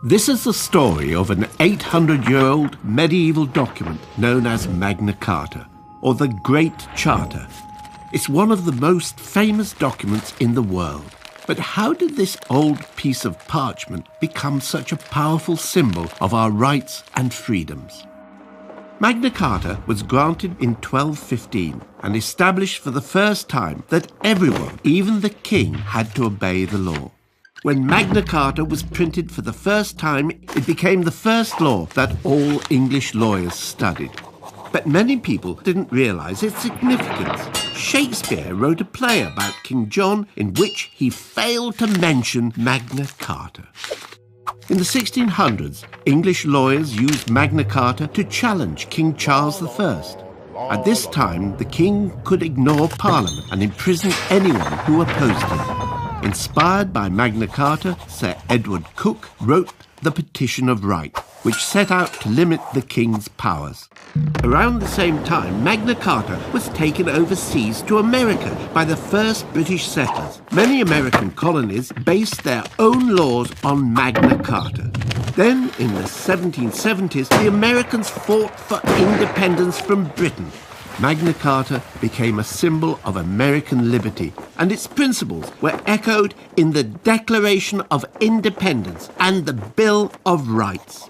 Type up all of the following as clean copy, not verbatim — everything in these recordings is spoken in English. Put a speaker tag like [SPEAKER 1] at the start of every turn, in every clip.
[SPEAKER 1] This is the story of an 800-year-old medieval document known as Magna Carta, or the Great Charter. It's one of the most famous documents in the world. But how did this old piece of parchment become such a powerful symbol of our rights and freedoms? Magna Carta was granted in 1215 and established for the first time that everyone, even the king, had to obey the law. When Magna Carta was printed for the first time, it became the first law that all English lawyers studied. But many people didn't realise its significance. Shakespeare wrote a play about King John in which he failed to mention Magna Carta. In the 1600s, English lawyers used Magna Carta to challenge King Charles I. At this time, the king could ignore Parliament and imprison anyone who opposed him. Inspired by Magna Carta, Sir Edward Coke wrote the Petition of Right, which set out to limit the king's powers. Around the same time, Magna Carta was taken overseas to America by the first British settlers. Many American colonies based their own laws on Magna Carta. Then, in the 1770s, the Americans fought for independence from Britain. Magna Carta became a symbol of American liberty, and its principles were echoed in the Declaration of Independence and the Bill of Rights.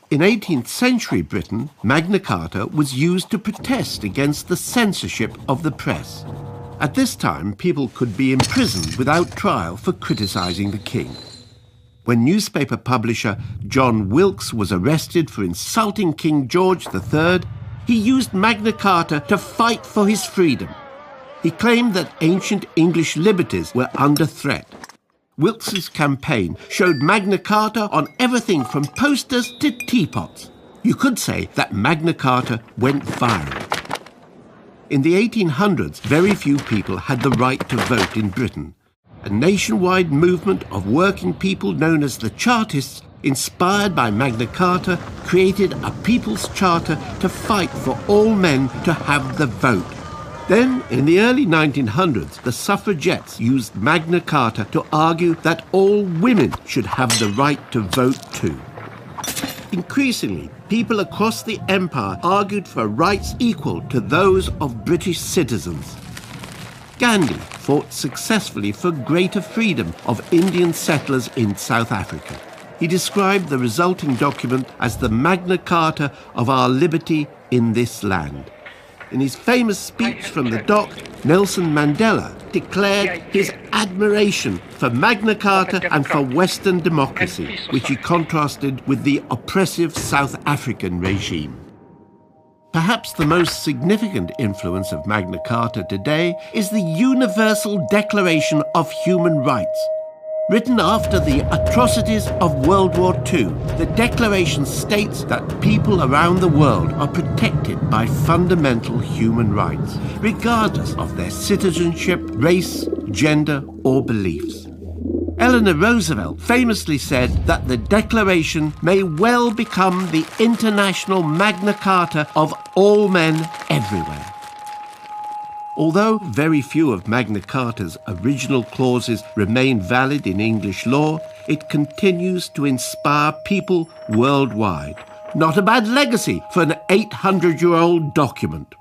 [SPEAKER 1] In 18th century Britain, Magna Carta was used to protest against the censorship of the press. At this time, people could be imprisoned without trial for criticising the king. When newspaper publisher John Wilkes was arrested for insulting King George III, he used Magna Carta to fight for his freedom. He claimed that ancient English liberties were under threat. Wilkes's campaign showed Magna Carta on everything from posters to teapots. You could say that Magna Carta went viral. In the 1800s, very few people had the right to vote in Britain. A nationwide movement of working people known as the Chartists, inspired by Magna Carta, created a people's charter to fight for all men to have the vote. Then, in the early 1900s, the suffragettes used Magna Carta to argue that all women should have the right to vote too. Increasingly, people across the empire argued for rights equal to those of British citizens. Gandhi fought successfully for greater freedom of Indian settlers in South Africa. He described the resulting document as the Magna Carta of our liberty in this land. In his famous speech from the dock, Nelson Mandela declared his admiration for Magna Carta and for Western democracy, which he contrasted with the oppressive South African regime. Perhaps the most significant influence of Magna Carta today is the Universal Declaration of Human Rights. Written after the atrocities of World War II, the Declaration states that people around the world are protected by fundamental human rights, regardless of their citizenship, race, gender, or beliefs. Eleanor Roosevelt famously said that the Declaration may well become the international Magna Carta of all men everywhere. Although very few of Magna Carta's original clauses remain valid in English law, it continues to inspire people worldwide. Not a bad legacy for an 800-year-old document.